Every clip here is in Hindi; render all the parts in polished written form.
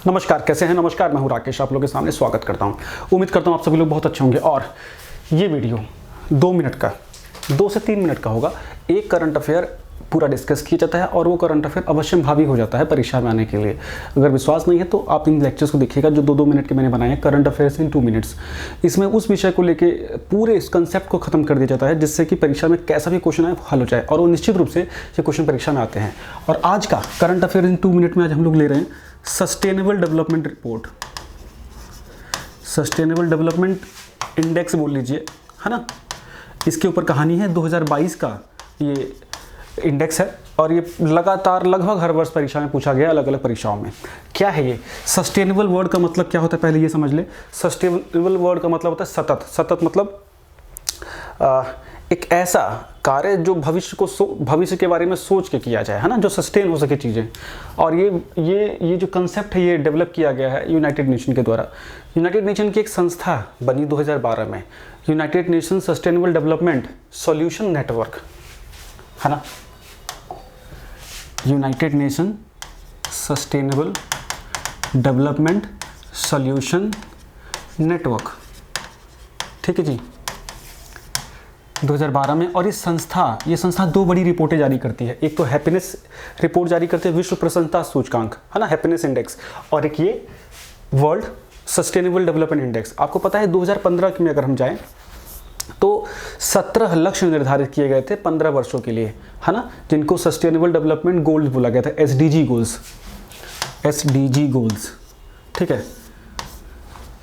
नमस्कार, कैसे हैं? नमस्कार, मैं हूं राकेश, आप लोगों के सामने स्वागत करता हूं। उम्मीद करता हूं आप सभी लोग बहुत अच्छे होंगे। और ये वीडियो 2 मिनट का, 2 से 3 मिनट का होगा। एक करंट अफेयर पूरा डिस्कस किया जाता है और वो करंट अफेयर अवश्य भावी हो जाता है परीक्षा में आने के लिए। अगर विश्वास नहीं है तो आप इन लेक्चर्स को देखिएगा जो 2-2 मिनट के मैंने बनाए हैं, करंट अफेयर्स इन 2 मिनट्स। इसमें उस विषय को लेके पूरे इस कंसेप्ट को खत्म कर दिया जाता है जिससे कि परीक्षा में कैसा भी क्वेश्चन आए हल हो जाए, और वो निश्चित रूप से ये क्वेश्चन परीक्षा में आते हैं। और आज का करंट अफेयर इन 2 मिनट में आज हम लोग ले रहे हैं sustainable development report, sustainable development index बोल लीजिए, है ना। इसके ऊपर कहानी है 2022 का ये इंडेक्स है और ये लगातार लगभग हर वर्ष परीक्षा में पूछा गया, अलग अलग परीक्षाओं में। क्या है ये सस्टेनेबल? वर्ड का मतलब क्या होता है पहले ये समझ ले। सस्टेनेबल वर्ड का मतलब होता है सतत। सतत मतलब एक ऐसा कार्य जो भविष्य के बारे में सोच के किया जाए, है ना, जो सस्टेन हो सके चीज़ें। और ये जो कंसेप्ट है ये डेवलप किया गया है यूनाइटेड नेशन के द्वारा। यूनाइटेड नेशन की एक संस्था बनी 2012 में, United nation sustainable development solution network, है ना। United nation sustainable development solution network, ठीक है जी, 2012 में। और ये संस्था 2 बड़ी रिपोर्टें जारी करती है। एक तो हैप्पीनेस रिपोर्ट जारी करते हैं, विश्व प्रसन्नता सूचकांक, है ना, हैप्पीनेस इंडेक्स, और एक ये वर्ल्ड सस्टेनेबल डेवलपमेंट इंडेक्स। आपको पता है 2015 में अगर हम जाएं तो 17 लक्ष्य निर्धारित किए गए थे 15 वर्षों के लिए, है ना, जिनको सस्टेनेबल डेवलपमेंट गोल्स बोला गया था, एसडीजी गोल्स, ठीक है।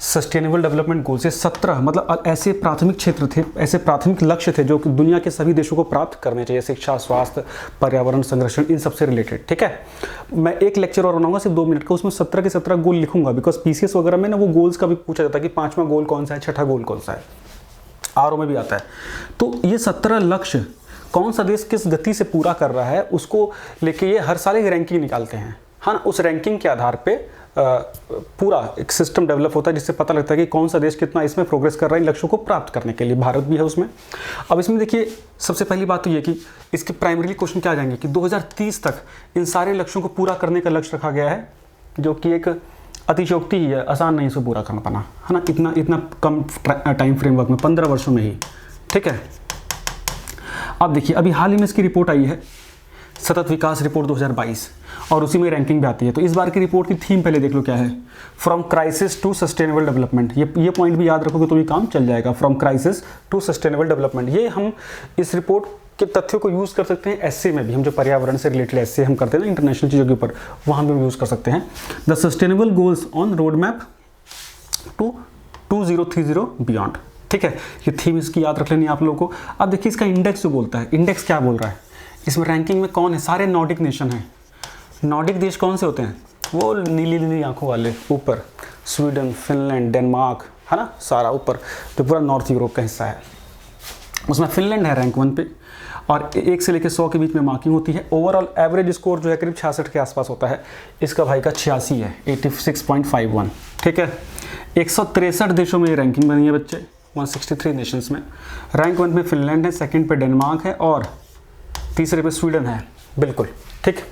सस्टेनेबल डेवलपमेंट गोल्स, ये 17 मतलब ऐसे प्राथमिक क्षेत्र थे, ऐसे प्राथमिक लक्ष्य थे जो कि दुनिया के सभी देशों को प्राप्त करने चाहिए। शिक्षा, स्वास्थ्य, पर्यावरण संरक्षण, इन सबसे रिलेटेड, ठीक है। मैं एक लेक्चर और बनाऊंगा सिर्फ 2 मिनट का, उसमें 17 के 17 गोल लिखूंगा, बिकॉज पीसीएस वगैरह में ना वो गोल्स का भी पूछा जाता है कि 5वां गोल कौन सा है, 6ठा गोल कौन सा है, आरओ में भी आता है। तो ये 17 लक्ष्य कौन सा देश किस गति से पूरा कर रहा है उसको लेके ये हर साल एक रैंकिंग निकालते हैं, हाँ ना। उस रैंकिंग के आधार पे पूरा एक सिस्टम डेवलप होता है जिससे पता लगता है कि कौन सा देश कितना इसमें प्रोग्रेस कर रहा है इन लक्ष्यों को प्राप्त करने के लिए। भारत भी है उसमें। अब इसमें देखिए सबसे पहली बात तो ये कि इसके प्राइमरी क्वेश्चन क्या आ जाएंगे कि 2030 तक इन सारे लक्ष्यों को पूरा करने का लक्ष्य रखा गया है, जो कि एक अतिशयोक्ति ही है, आसान नहीं से पूरा करना पाना, है ना, इतना कम टाइम फ्रेमवर्क में 15 वर्षों में ही, ठीक है। अब देखिए अभी हाल ही में इसकी रिपोर्ट आई है, सतत विकास रिपोर्ट 2022, और उसी में रैंकिंग भी आती है। तो इस बार की रिपोर्ट की थीम पहले देख लो क्या है, from crisis to sustainable development. ये पॉइंट भी याद रखोगे तो ये काम चल जाएगा, from crisis to sustainable development. ये हम इस रिपोर्ट के तथ्यों को यूज़ कर सकते हैं एसए में भी, हम जो पर्यावरण से रिलेटेड एसए हम करते हैं ना इंटरनेशनल चीज़ों के ऊपर, वहाँ भी हम यूज़ कर सकते हैं। The sustainable goals on road map to 2030 beyond, ठीक है। ये थीम इसकी याद रख लेनी आप लोगों को। अब देखिए इसका इंडेक्स जो बोलता है, इंडेक्स क्या बोल रहा है, इसमें रैंकिंग में कौन है, सारे नॉर्डिक नेशन हैं। नॉर्डिक देश कौन से होते हैं, वो नीली नीली आंखों वाले ऊपर, स्वीडन, फिनलैंड, डेनमार्क, है ना, सारा ऊपर तो पूरा नॉर्थ यूरोप का हिस्सा है। उसमें फिनलैंड है रैंक 1 पे, और 1 से लेकर 100 के बीच में मार्किंग होती है। ओवरऑल एवरेज स्कोर जो है करीब 66 के आसपास होता है। इसका भाई का 86 है, 86.51, ठीक है। 163 देशों में ये रैंकिंग बनी है बच्चे, 163 नेशंस में। रैंक 1 में फिनलैंड है, सेकंड पे डेनमार्क है, और तीसरे पे स्वीडन है, बिल्कुल ठीक।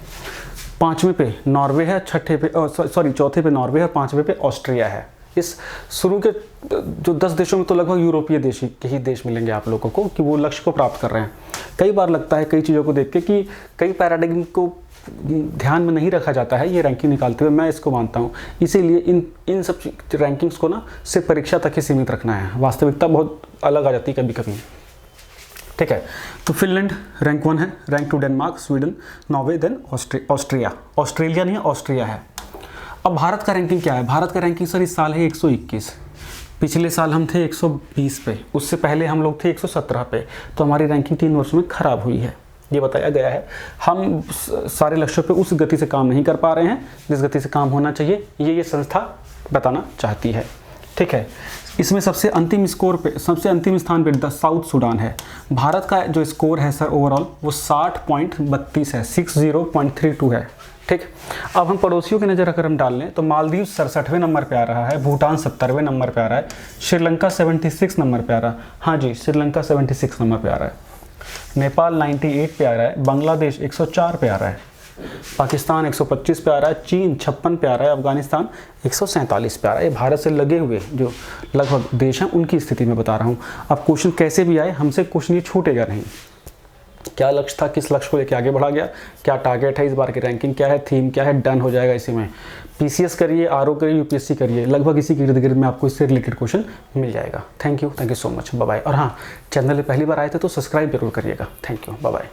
5वें पे नॉर्वे है, चौथे पे नॉर्वे है, 5वें पे ऑस्ट्रिया है। इस शुरू के जो 10 देशों में तो लगभग यूरोपीय देश के ही देश मिलेंगे आप लोगों को कि वो लक्ष्य को प्राप्त कर रहे हैं। कई बार लगता है कई चीज़ों को देख के कि कई पैराडिग्म को ध्यान में नहीं रखा जाता है ये रैंकिंग निकालते हुए, मैं इसको मानता हूँ। इसीलिए इन सब रैंकिंग्स को ना सिर्फ परीक्षा तक ही सीमित रखना है, वास्तविकता बहुत अलग आ जाती है कभी कभी, ठीक है। तो फिनलैंड रैंक 1 है, rank 2 Denmark, Sweden, Norway, then Austria. Australia नहीं है, ऑस्ट्रिया है। अब भारत का रैंकिंग क्या है, भारत का रैंकिंग सर इस साल है 121। पिछले साल हम थे 120 पे, उससे पहले हम लोग थे 117 पे। तो हमारी रैंकिंग 3 वर्षों में खराब हुई है, ये बताया गया है। हम सारे लक्ष्यों पे उस गति से काम नहीं कर पा रहे हैं जिस गति से काम होना चाहिए, ये संस्था बताना चाहती है, ठीक है। इसमें सबसे अंतिम स्थान पे साउथ सूडान है। भारत का जो स्कोर है सर ओवरऑल वो 60.32 है, 60.32 है, ठीक। अब हम पड़ोसियों की नज़र अगर हम डाल लें तो मालदीव 67वें नंबर पे आ रहा है, भूटान 70वें नंबर पे आ रहा है, श्रीलंका 76 नंबर पे आ रहा है, हाँ जी श्रीलंका 76 नंबर पे आ रहा है, नेपाल 98 पे आ रहा है, बांग्लादेश 104 पे आ रहा है, पाकिस्तान 125 पे आ रहा है, चीन 56 पे आ रहा है, अफगानिस्तान 147 पे आ रहा है। ये भारत से लगे हुए जो लगभग देश हैं उनकी स्थिति में बता रहा हूँ। अब क्वेश्चन कैसे भी आए, हमसे क्वेश्चन ये छूटेगा नहीं। क्या लक्ष्य था, किस लक्ष्य को लेकर आगे बढ़ा गया, क्या टारगेट है इस बार की रैंकिंग, क्या है थीम, क्या है, डन हो जाएगा इसी में। पीसीएस करिए, आरओ करिए, यूपीएससी करिए, लगभग इसी के इर्द गिर्द में आपको इससे रिलेटेड क्वेश्चन मिल जाएगा। Thank you so much, bye bye. और हाँ, चैनल पे पहली बार आए थे तो सब्सक्राइब जरूर करिएगा। Thank you, bye bye.